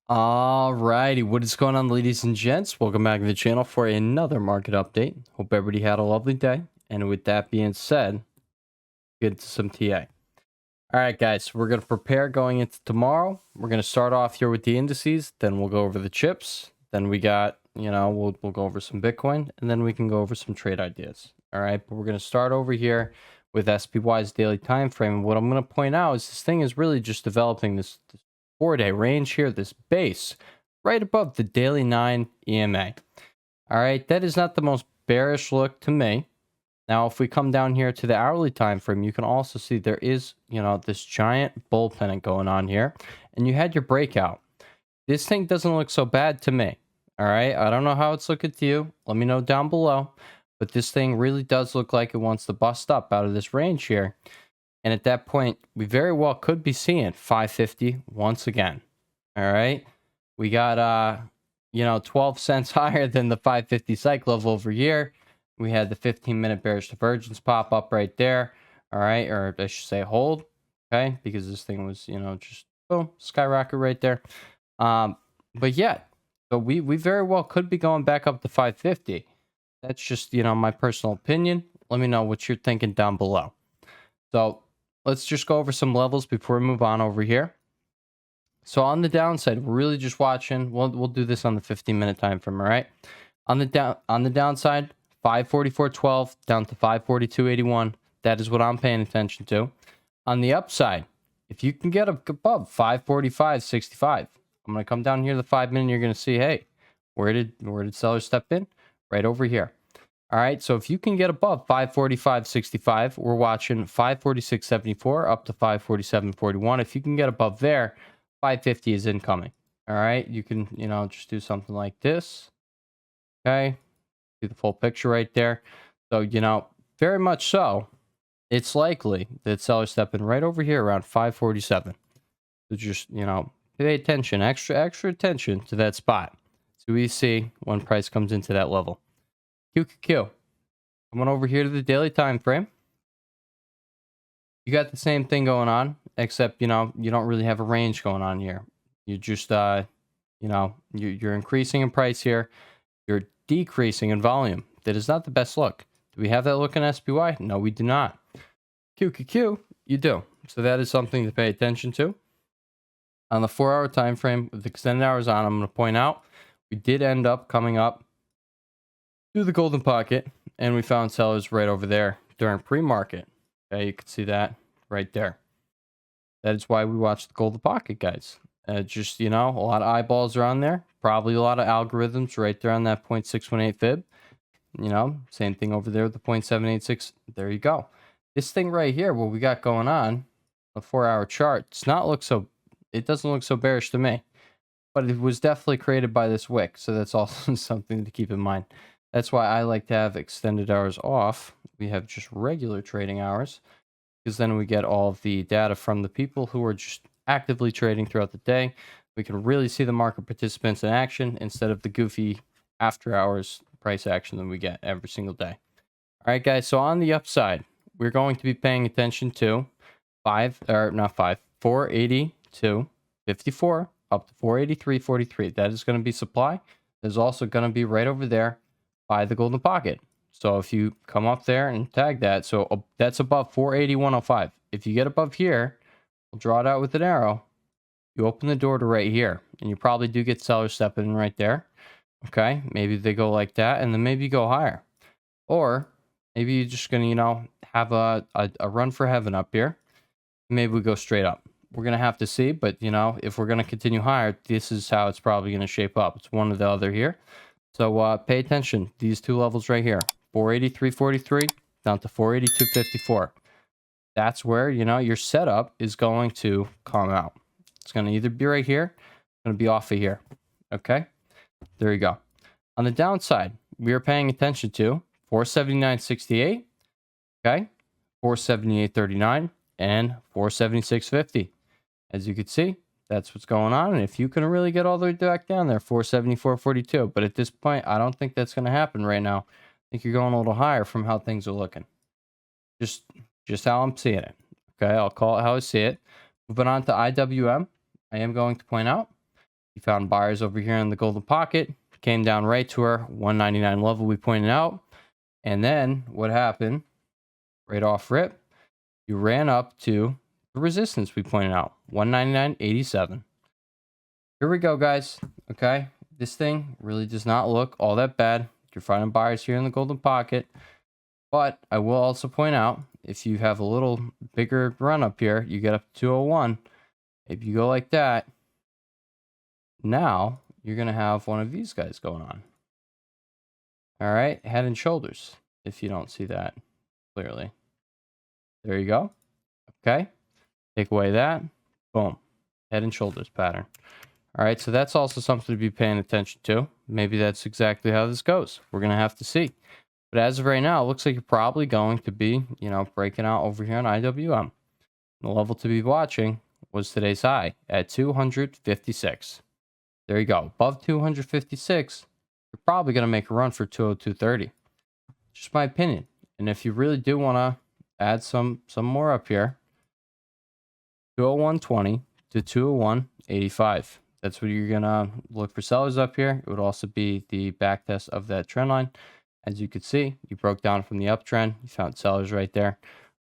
Alrighty, what is going on, ladies and gents? Welcome back to the channel for another market update. Hope everybody had a lovely day. And with that being said, get to some TA. All right, guys, we're going to prepare going into tomorrow. We're going to start off here with the indices, then we'll go over the chips. Then we got, we'll go over some Bitcoin, and then we can go over some trade ideas. All right, but we're going to start over here with SPY's daily time frame. And what I'm going to point out is this thing is really just developing this 4-day range here, this base right above the daily 9 EMA. All right, that is not the most bearish look to me. Now, if we come down here to the hourly time frame, you can also see there is, this giant bull pennant going on here, and you had your breakout. This thing doesn't look so bad to me. All right, I don't know how it's looking to you. Let me know down below. But this thing really does look like it wants to bust up out of this range here. And at that point, we very well could be seeing 550 once again. All right. We got, 12 cents higher than the 550 cycle level over here. We had the 15-minute bearish divergence pop up right there. All right. Or I should say hold. Okay. Because this thing was, just boom, skyrocket right there. But yeah, so we very well could be going back up to 550. That's just, my personal opinion. Let me know what you're thinking down below. So let's just go over some levels before we move on over here. So on the downside, we're really just watching. We'll do this on the 15-minute time frame, all right? On the downside, 544.12 down to 542.81. That is what I'm paying attention to. On the upside, if you can get above 545.65, I'm going to come down here to the 5-minute. You're going to see, hey, where did sellers step in? Right over here. All right, so if you can get above 545.65, we're watching 546.74 up to 547.41. If you can get above there, 550 is incoming. All right, you can, just do something like this. Okay, see the full picture right there. So, very much so, it's likely that sellers step in right over here around 547. So just, pay attention, extra attention to that spot. So we see when price comes into that level. QQQ. Coming over here to the daily time frame. You got the same thing going on, except, you don't really have a range going on here. You just, you're increasing in price here. You're decreasing in volume. That is not the best look. Do we have that look in SPY? No, we do not. QQQ, you do. So that is something to pay attention to. On the 4-hour time frame with extended hours on, I'm going to point out we did end up coming up to the golden pocket, and we found sellers right over there during pre-market. Okay, you can see that right there. That is why we watch the golden pocket, guys. Just, a lot of eyeballs are on there. Probably a lot of algorithms right there on that 0.618 fib. Same thing over there with the 0.786. There you go. This thing right here, what we got going on, a 4-hour chart, it doesn't look so bearish to me. But it was definitely created by this wick, so that's also something to keep in mind. That's why I like to have extended hours off. We have just regular trading hours, because then we get all of the data from the people who are just actively trading throughout the day. We can really see the market participants in action instead of the goofy after hours price action that we get every single day. All right, guys. So on the upside, we're going to be paying attention to 482.54 up to 483.43. That is going to be supply. There's also going to be right over there by the golden pocket. So if you come up there and tag that, so that's above 481.05. If you get above here, we'll draw it out with an arrow. You open the door to right here, and you probably do get sellers stepping in right there. Okay, maybe they go like that, and then maybe you go higher. Or maybe you're just going to, have a run for heaven up here. Maybe we go straight up. We're going to have to see, but, if we're going to continue higher, this is how it's probably going to shape up. It's one or the other here. So pay attention. These two levels right here, 483.43 down to 482.54. That's where, your setup is going to come out. It's going to either be right here, going to be off of here. Okay, there you go. On the downside, we are paying attention to 479.68, okay, 478.39, and 476.50. As you can see, that's what's going on. And if you can really get all the way back down there, 474.42. But at this point, I don't think that's going to happen right now. I think you're going a little higher from how things are looking. Just how I'm seeing it. Okay, I'll call it how I see it. Moving on to IWM, I am going to point out You found buyers over here in the golden pocket, came down right to our 199 level we pointed out. And then what happened right off rip? You ran up to the resistance we pointed out, 199.87. Here we go, guys. Okay, this thing really does not look all that bad. You're finding buyers here in the golden pocket. But I will also point out, if you have a little bigger run up here, you get up to 201. If you go like that, now you're going to have one of these guys going on. All right, head and shoulders, if you don't see that clearly. There you go. Okay, take away that. Boom, head and shoulders pattern. All right, so that's also something to be paying attention to. Maybe that's exactly how this goes. We're going to have to see. But as of right now, it looks like you're probably going to be, breaking out over here on IWM. The level to be watching was today's high at 256. There you go. Above 256, you're probably going to make a run for 202.30. Just my opinion. And if you really do want to add some more up here, 201.20 to 201.85. That's what you're going to look for sellers up here. It would also be the back test of that trend line. As you could see, you broke down from the uptrend. You found sellers right there.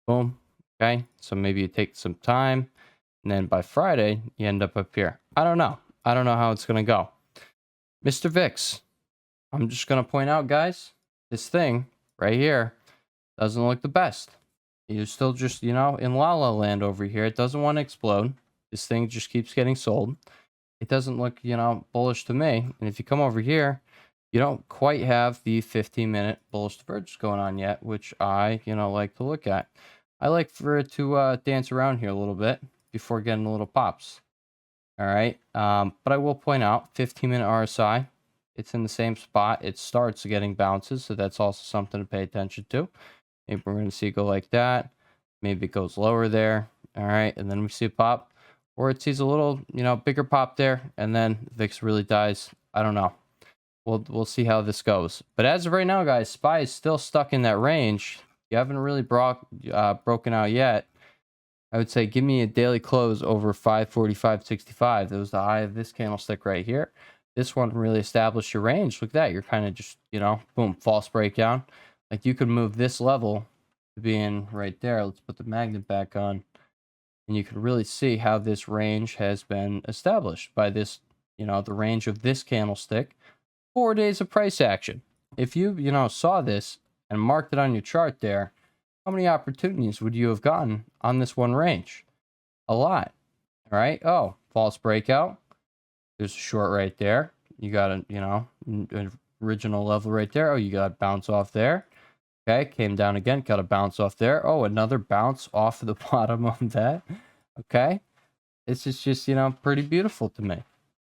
Boom. Okay. So maybe you take some time. And then by Friday, you end up here. I don't know. I don't know how it's going to go. Mr. VIX. I'm just going to point out, guys, this thing right here doesn't look the best. You're still just, in la la land over here. It doesn't want to explode. This thing just keeps getting sold. It doesn't look, bullish to me. And if you come over here, you don't quite have the 15-minute bullish divergence going on yet, which I, like to look at. I like for it to dance around here a little bit before getting a little pops. All right. But I will point out 15-minute RSI. It's in the same spot. It starts getting bounces, so that's also something to pay attention to. Maybe we're going to see it go like that. Maybe it goes lower there. All right. And then we see a pop. Or it sees a little, bigger pop there. And then VIX really dies. I don't know. We'll see how this goes. But as of right now, guys, SPY is still stuck in that range. You haven't really broken out yet. I would say give me a daily close over 545.65. That was the high of this candlestick right here. This one really established your range. Look at that. You're kind of just, boom, false breakdown. Like you could move this level to being right there. Let's put the magnet back on. And you can really see how this range has been established by this, the range of this candlestick. 4 days of price action. If you, saw this and marked it on your chart there, how many opportunities would you have gotten on this one range? A lot. All right. Oh, false breakout. There's a short right there. You got a, an original level right there. Oh, you got a bounce off there. Okay, came down again, got a bounce off there. Oh, another bounce off of the bottom of that. Okay, this is just, pretty beautiful to me.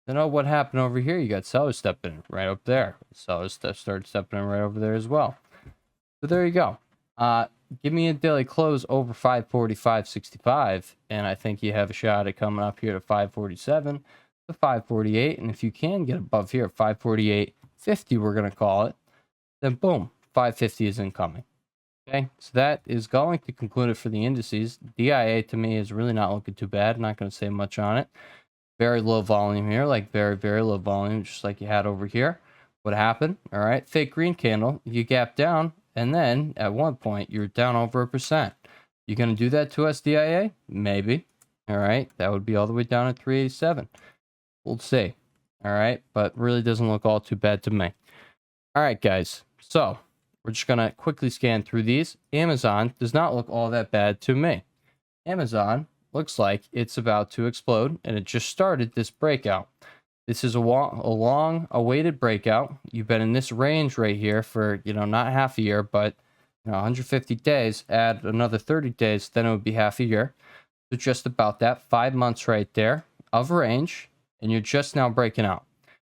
You know what happened over here? You got sellers stepping right up there. Sellers started stepping in right over there as well. So there you go. Give me a daily close over 545.65, and I think you have a shot at coming up here to 547 to 548. And if you can get above here at 548.50, we're going to call it, then boom, 550 is incoming. Okay, so that is going to conclude it for the indices. DIA to me is really not looking too bad. I'm not going to say much on it. Very low volume here, like very, very low volume, just like you had over here. What happened? All right, fake green candle, you gap down, and then at one point you're down over 1%. You going to do that to SDIA? Maybe. All right, that would be all the way down at 387. We'll see. All right, but really doesn't look all too bad to me. All right, guys, so we're just going to quickly scan through these. Amazon does not look all that bad to me. Amazon looks like it's about to explode, and it just started this breakout. This is a long awaited breakout. You've been in this range right here for, not half a year, but 150 days. Add another 30 days, then it would be half a year. So just about that, 5 months right there of range, and you're just now breaking out.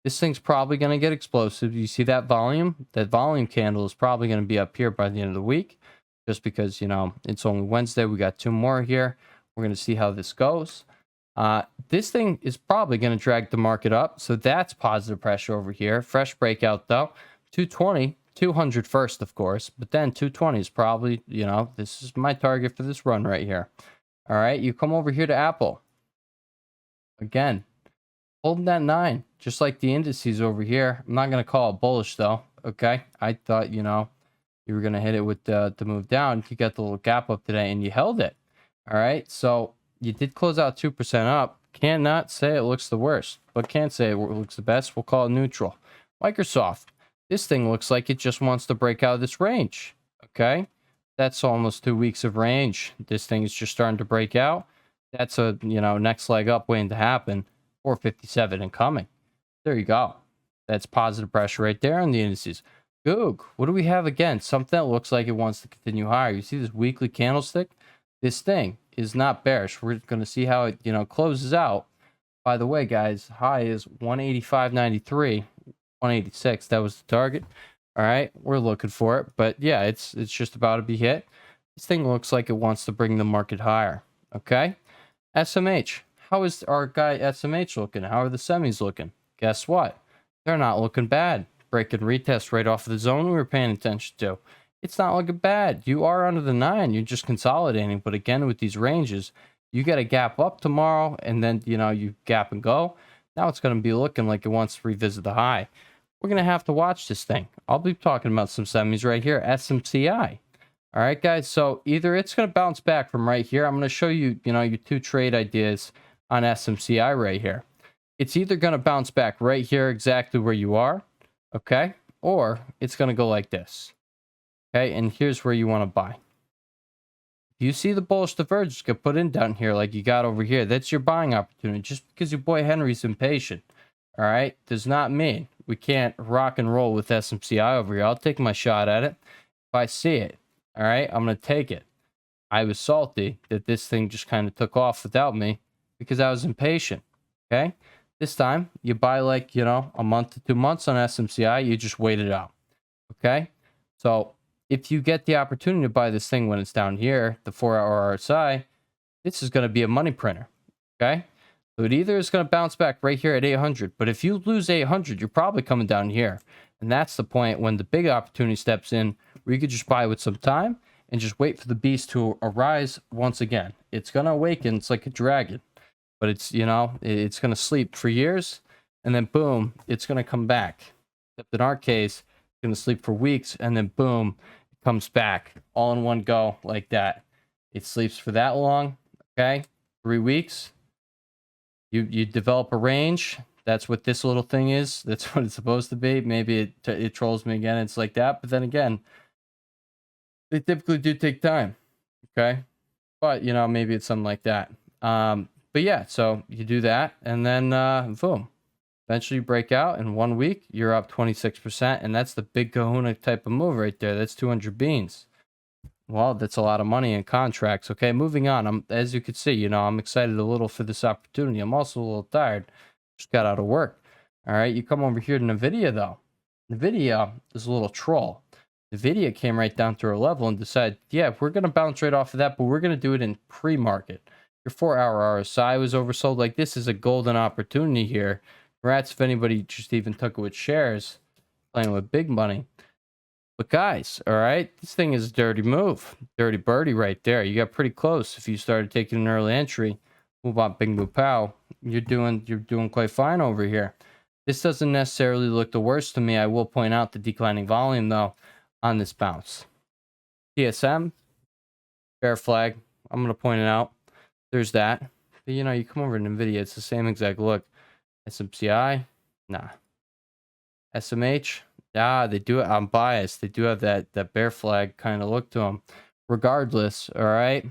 This thing's probably going to get explosive. You see that volume? That volume candle is probably going to be up here by the end of the week, just because, it's only Wednesday. We got 2 more here. We're going to see how this goes. This thing is probably going to drag the market up, so that's positive pressure over here. Fresh breakout, though. 220, 200 first, of course, but then 220 is probably, this is my target for this run right here. All right, you come over here to Apple. Again, Holding that 9, just like the indices over here. I'm not going to call it bullish, though. Okay. I thought, you were going to hit it with the move down. You got the little gap up today and you held it. All right. So you did close out 2% up. Cannot say it looks the worst, but can't say it looks the best. We'll call it neutral. Microsoft. This thing looks like it just wants to break out of this range. Okay. That's almost 2 weeks of range. This thing is just starting to break out. That's a, next leg up waiting to happen. 457 incoming. There you go. That's positive pressure right there on the indices. Goog, what do we have again? Something that looks like it wants to continue higher. You see this weekly candlestick? This thing is not bearish. We're going to see how it, closes out. By the way, guys, high is 185.93, 186. That was the target. All right, we're looking for it, but yeah, it's just about to be hit. This thing looks like it wants to bring the market higher. Okay, SMH. How is our guy SMH looking? How are the semis looking? Guess what? They're not looking bad. Break and retest right off of the zone we were paying attention to. It's not looking bad. You are under the 9. You're just consolidating. But again, with these ranges, you got a gap up tomorrow, and then, you gap and go. Now it's going to be looking like it wants to revisit the high. We're going to have to watch this thing. I'll be talking about some semis right here. SMCI. All right, guys. So either it's going to bounce back from right here. I'm going to show you, your 2 trade ideas on SMCI right here. It's either going to bounce back right here exactly where you are, okay, or it's going to go like this, okay, and here's where you want to buy. If you see the bullish divergence get put in down here like you got over here, that's your buying opportunity. Just because your boy Henry's impatient, all right, does not mean we can't rock and roll with SMCI over here. I'll take my shot at it. If I see it, all right, I'm going to take it. I was salty that this thing just kind of took off without me, because I was impatient. Okay, this time you buy like a month to 2 months on SMCI. You just wait it out. Okay, so if you get the opportunity to buy this thing when it's down here, the 4-hour RSI, this is going to be a money printer. Okay, so it either is going to bounce back right here at 800, but if you lose 800, you're probably coming down here, and that's the point when the big opportunity steps in, where you could just buy with some time and just wait for the beast to arise once again. It's going to awaken. It's like a dragon. But it's, it's going to sleep for years, and then boom, it's going to come back. Except in our case, it's going to sleep for weeks, and then boom, it comes back all in one go like that. It sleeps for that long, okay? 3 weeks. You develop a range. That's what this little thing is. That's what it's supposed to be. Maybe it trolls me again. It's like that. But then again, they typically do take time, okay? But, maybe it's something like that. But yeah, so you do that, and then boom, eventually you break out. In 1 week, you're up 26%, and that's the big kahuna type of move right there. That's 200 beans. Well, that's a lot of money in contracts. Okay, moving on. As you can see, I'm excited a little for this opportunity. I'm also a little tired. Just got out of work. All right, you come over here to Nvidia, though. Nvidia is a little troll. Nvidia came right down to our level and decided, yeah, we're going to bounce right off of that, but we're going to do it in pre-market. Your 4-hour RSI was oversold. Like, this is a golden opportunity here. Rats if anybody just even took it with shares, playing with big money. But guys, all right, this thing is a dirty move. Dirty birdie right there. You got pretty close. If you started taking an early entry, move on, bing, boo, pow. You're doing quite fine over here. This doesn't necessarily look the worst to me. I will point out the declining volume, though, on this bounce. TSM, bear flag. I'm going to point it out. There's that. But, you come over to Nvidia, it's the same exact look. SMCI, nah. SMH, they do it. I'm biased. They do have that bear flag kind of look to them. Regardless, all right,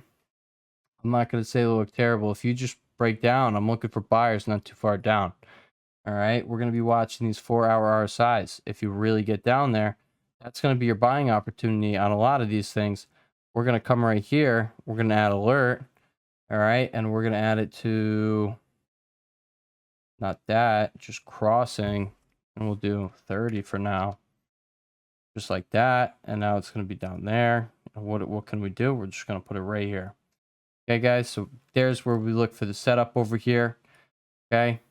I'm not going to say they look terrible. If you just break down, I'm looking for buyers not too far down. All right, we're going to be watching these 4-hour RSIs. If you really get down there, that's going to be your buying opportunity on a lot of these things. We're going to come right here. We're going to add alert. All right, and we're going to add it to, not that, just crossing, and we'll do 30 for now. Just like that, and now it's going to be down there. And what can we do? We're just going to put it right here. Okay, guys, so there's where we look for the setup over here, okay?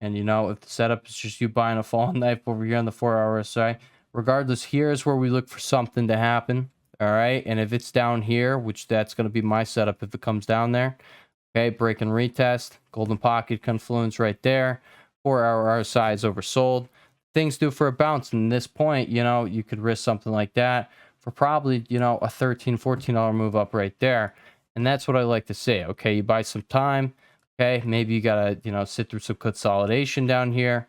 And, if the setup is just you buying a falling knife over here on the 4-hour RSI, regardless, here's where we look for something to happen. All right, and if it's down here, which that's going to be my setup if it comes down there, okay, break and retest, golden pocket confluence right there. 4-hour RSI is oversold. Things due for a bounce. And this point, you know, you could risk something like that for probably, you know, a $13, $14 move up right there. And that's what I like to see. Okay, you buy some time. Okay, maybe you got to, you know, sit through some consolidation down here.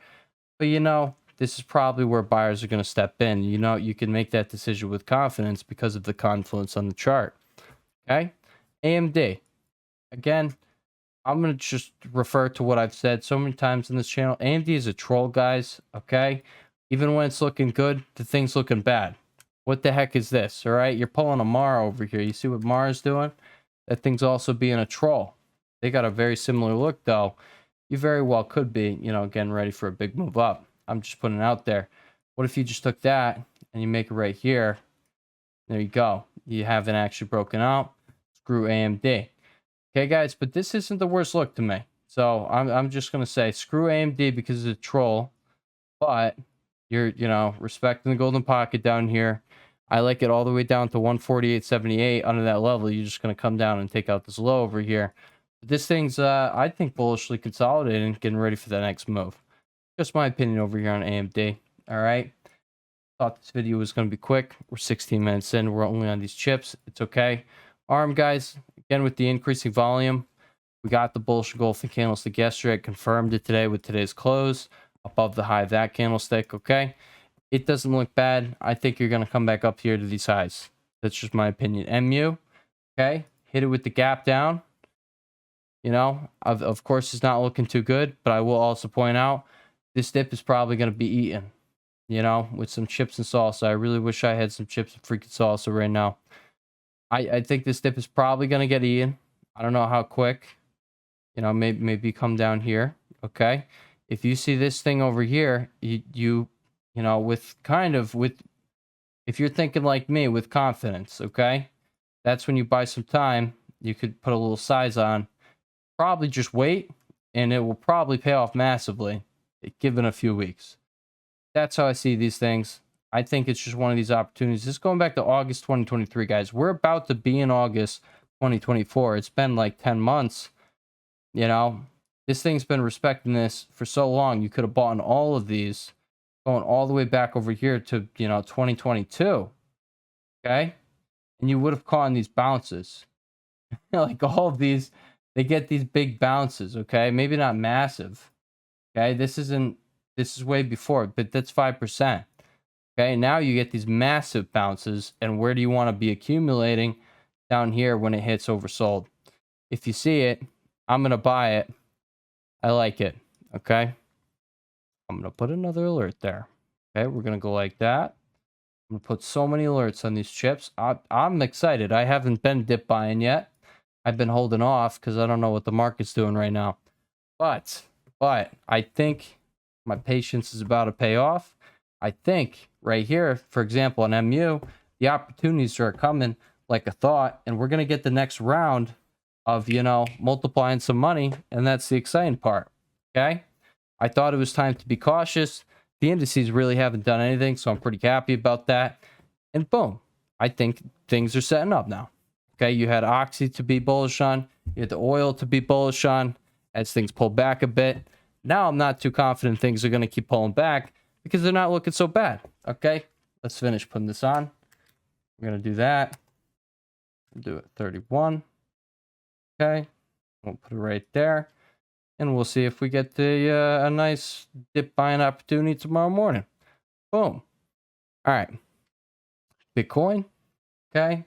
But, you know, this is probably where buyers are going to step in. You know, you can make that decision with confidence because of the confluence on the chart. Okay, AMD. Again, I'm going to just refer to what I've said so many times in this channel. AMD is a troll, guys, okay? Even when it's looking good, the thing's looking bad. What the heck is this, all right? You're pulling a Mara over here. You see what Mara's doing? That thing's also being a troll. They got a very similar look, though. You very well could be, you know, getting ready for a big move up. I'm just putting it out there. What if you just took that and you make it right here? There you go. You haven't actually broken out. Screw AMD. Okay, guys, but this isn't the worst look to me. So I'm just going to say screw AMD because it's a troll. But you're, you know, respecting the golden pocket down here. I like it all the way down to 148.78. Under that level, you're just going to come down and take out this low over here. But this thing's, I think, bullishly consolidating, getting ready for the next move. Just my opinion over here on AMD. All right. Thought this video was going to be quick. We're 16 minutes in. We're only on these chips. It's okay. ARM, guys, again, with the increasing volume, we got the bullish engulfing candlestick yesterday. I confirmed it today with today's close above the high of that candlestick. Okay. It doesn't look bad. I think you're going to come back up here to these highs. That's just my opinion. MU, okay. Hit it with the gap down. You know, of course, it's not looking too good, but I will also point out this dip is probably going to be eaten, you know, with some chips and salsa. I really wish I had some chips and freaking salsa right now. I think this dip is probably going to get eaten. I don't know how quick. You know, maybe come down here. Okay. If you see this thing over here, you know, with if you're thinking like me with confidence, okay, that's when you buy some time. You could put a little size on. Probably just wait, and it will probably pay off massively, given a few weeks. That's how I see these things. I think it's just one of these opportunities. Just going back to August 2023, guys. We're about to be in August 2024. It's been like 10 months. You know, this thing's been respecting this for so long. You could have bought in all of these, going all the way back over here to, you know, 2022. Okay? And you would have caught in these bounces. Like all of these, they get these big bounces, okay? Maybe not massive. Okay? This is way before, but that's 5%. Okay, now you get these massive bounces, and where do you want to be accumulating? Down here when it hits oversold. If you see it, I'm going to buy it. I like it, okay? I'm going to put another alert there. Okay, we're going to go like that. I'm going to put so many alerts on these chips. I'm excited. I haven't been dip buying yet. I've been holding off because I don't know what the market's doing right now. But I think my patience is about to pay off. I think right here, for example, on MU, the opportunities are coming like a thought, and we're going to get the next round of, you know, multiplying some money, and that's the exciting part, okay? I thought it was time to be cautious. The indices really haven't done anything, so I'm pretty happy about that. And boom, I think things are setting up now, okay? You had Oxy to be bullish on. You had the oil to be bullish on as things pull back a bit. Now I'm not too confident things are going to keep pulling back, because they're not looking so bad. Okay, let's finish putting this on. We're going to do that. We'll do it 31. Okay, we'll put it right there. And we'll see if we get a nice dip buying opportunity tomorrow morning. Boom. All right. Bitcoin. Okay.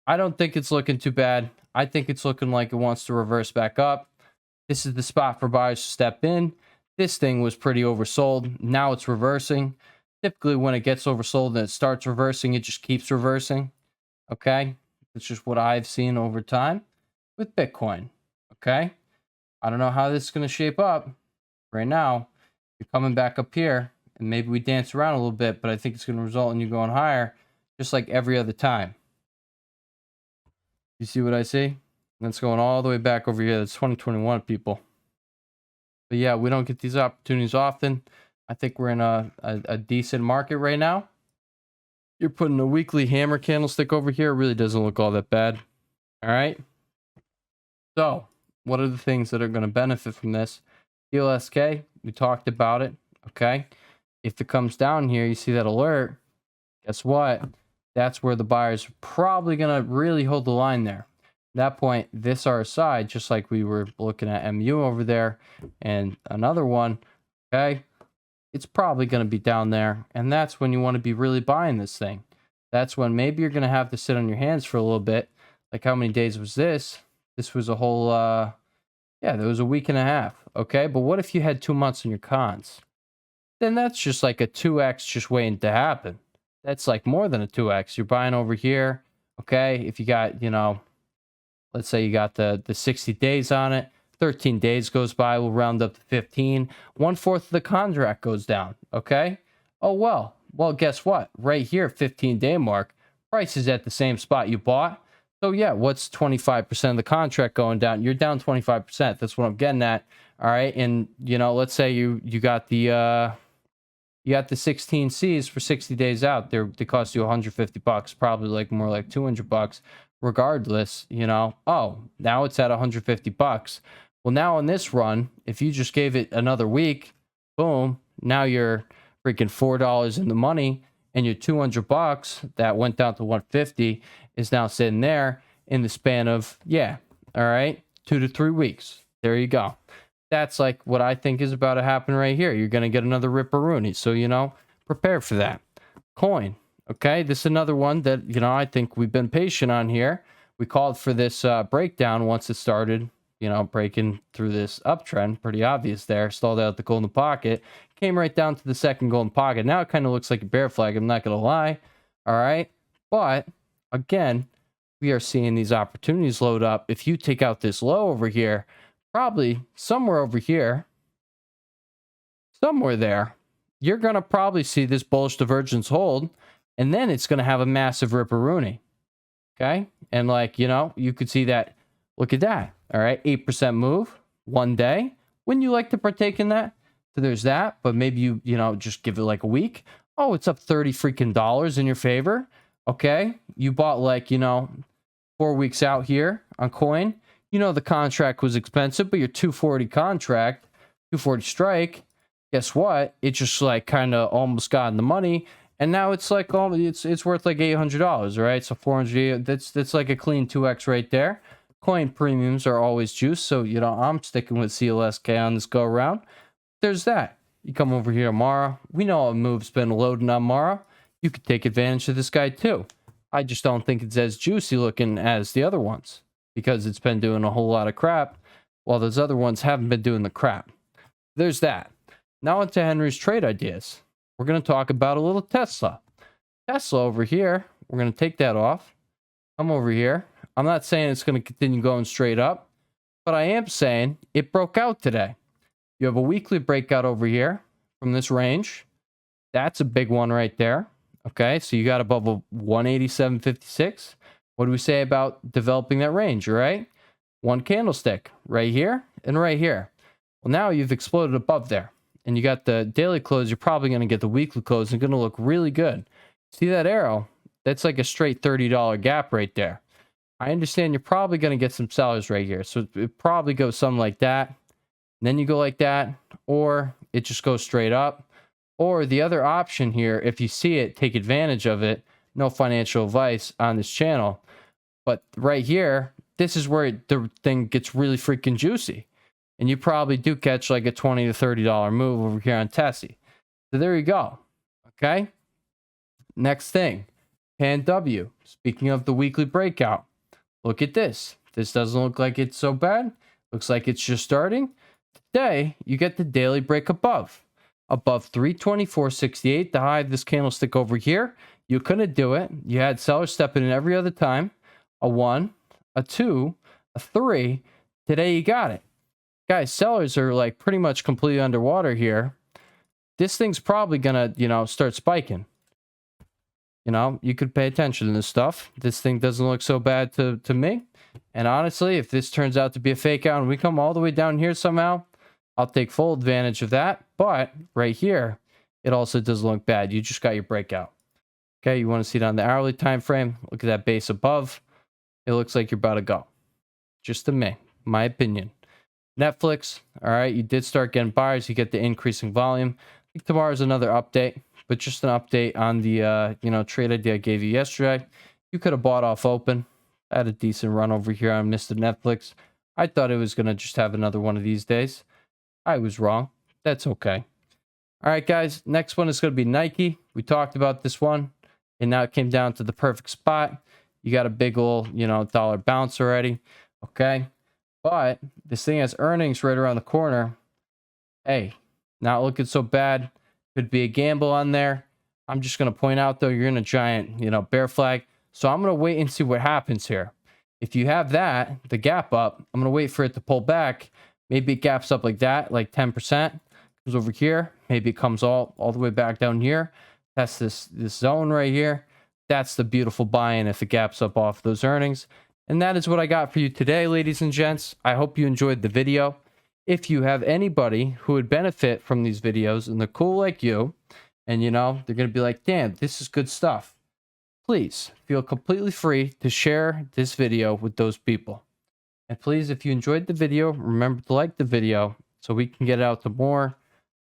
I don't think it's looking too bad. I think it's looking like it wants to reverse back up. This is the spot for buyers to step in. This thing was pretty oversold. Now it's reversing. Typically, when it gets oversold and it starts reversing, it just keeps reversing. Okay? It's just what I've seen over time with Bitcoin. Okay? I don't know how this is going to shape up. Right now, you're coming back up here, and maybe we dance around a little bit, but I think it's going to result in you going higher, just like every other time. You see what I see? That's going all the way back over here. That's 2021, people. But yeah, we don't get these opportunities often. I think we're in a decent market right now. You're putting a weekly hammer candlestick over here. It really doesn't look all that bad. All right. So what are the things that are going to benefit from this? DLSK, We talked about it. Okay. If it comes down here, you see that alert. Guess what? That's where the buyers are probably going to really hold the line there. At that point, this RSI, just like we were looking at MU over there and another one, okay, it's probably going to be down there. And that's when you want to be really buying this thing. That's when maybe you're going to have to sit on your hands for a little bit. Like how many days was this? This was a whole, yeah, there was a week and a half. Okay, but what if you had 2 months in your cons? Then that's just like a 2x just waiting to happen. That's like more than a 2x. You're buying over here. Okay, if you got, you know, let's say you got the 60 days on it, 13 days goes by, we'll round up to 15. 1/4 of the contract goes down. Okay. Oh, well, guess what? Right here, 15-day mark, price is at the same spot you bought. So yeah, what's 25% of the contract going down? You're down 25%. That's what I'm getting at. All right. And you know, let's say you got the 16 Cs for 60 days out. They cost you $150, probably like more like $200. Regardless, you know, oh, now it's at $150. Well, now on this run, if you just gave it another week, boom, now you're freaking $4 in the money, and your $200 that went down to 150 is now sitting there in the span of, yeah, all right, 2 to 3 weeks. There you go. That's like what I think is about to happen right here. You're going to get another ripperoonie. So, you know, prepare for that. Coin. Okay, this is another one that, you know, I think we've been patient on here. We called for this breakdown once it started, you know, breaking through this uptrend. Pretty obvious there. Stalled out the golden pocket. Came right down to the second golden pocket. Now it kind of looks like a bear flag. I'm not going to lie. All right. But, again, we are seeing these opportunities load up. If you take out this low over here, probably somewhere over here, somewhere there, you're going to probably see this bullish divergence hold. And then it's going to have a massive ripperoonie. Okay. And like, you know, you could see that. Look at that. All right. 8% move 1 day. Wouldn't you like to partake in that? So there's that. But maybe you know, just give it like a week. Oh, it's up 30 freaking dollars in your favor. Okay. You bought like, you know, 4 weeks out here on coin. You know, the contract was expensive, but your 240 contract, 240 strike, guess what? It just like kind of almost got in the money. And now it's like it's worth like $800, right? So 400, that's like a clean 2x right there. Coin premiums are always juice, so you know I'm sticking with CLSK on this go around. There's that. You come over here, Mara. We know a move's been loading on Mara. You could take advantage of this guy too. I just don't think it's as juicy looking as the other ones because it's been doing a whole lot of crap, while those other ones haven't been doing the crap. There's that. Now into Henry's trade ideas. We're going to talk about a little Tesla. Tesla over here, we're going to take that off. Come over here. I'm not saying it's going to continue going straight up, but I am saying it broke out today. You have a weekly breakout over here from this range. That's a big one right there. Okay, so you got above a 187.56. What do we say about developing that range, right? One candlestick right here and right here. Well, now you've exploded above there. And you got the daily close, you're probably going to get the weekly close and going to look really good. See that arrow? That's like a straight $30 gap right there. I understand you're probably going to get some sellers right here. So it probably goes something like that. And then you go like that, or it just goes straight up. Or the other option here, if you see it, take advantage of it. No financial advice on this channel. But right here, this is where the thing gets really freaking juicy. And you probably do catch like a $20 to $30 move over here on Tessie. So there you go. Okay. Next thing, Pan W. Speaking of the weekly breakout, look at this. This doesn't look like it's so bad. Looks like it's just starting. Today, you get the daily break above 324.68. The high of this candlestick over here. You couldn't do it. You had sellers stepping in every other time. A 1, a 2, a 3. Today, you got it. Guys, sellers are like pretty much completely underwater here. This thing's probably gonna, you know, start spiking. You know, you could pay attention to this stuff. This thing doesn't look so bad to me. And honestly, if this turns out to be a fake out and we come all the way down here somehow, I'll take full advantage of that. But right here, it also doesn't look bad. You just got your breakout. Okay, you want to see it on the hourly time frame. Look at that base above. It looks like you're about to go. Just to me, my opinion. Netflix, all right, you did start getting buyers. You get the increasing volume. I think tomorrow's another update, but just an update on the trade idea I gave you yesterday. You could have bought off open. I had a decent run over here on Mr. Netflix. I thought it was gonna just have another one of these days. I was wrong. That's okay. All right, guys. Next one is gonna be Nike. We talked about this one, and now it came down to the perfect spot. You got a big old, dollar bounce already. Okay. But this thing has earnings right around the corner. Hey, not looking so bad. Could be a gamble on there. I'm just going to point out, though, you're in a giant, bear flag. So I'm going to wait and see what happens here. If you have that, the gap up, I'm going to wait for it to pull back. Maybe it gaps up like that, like 10%. Comes over here. Maybe it comes all the way back down here. That's this zone right here. That's the beautiful buy-in if it gaps up off those earnings. And that is what I got for you today, ladies and gents. I hope you enjoyed the video. If you have anybody who would benefit from these videos and they're cool like you, and they're going to be like, damn, this is good stuff, please feel completely free to share this video with those people. And please, if you enjoyed the video, remember to like the video so we can get it out to more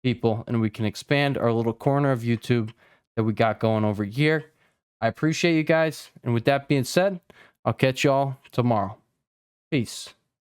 people and we can expand our little corner of YouTube that we got going over here. I appreciate you guys. And with that being said, I'll catch y'all tomorrow. Peace.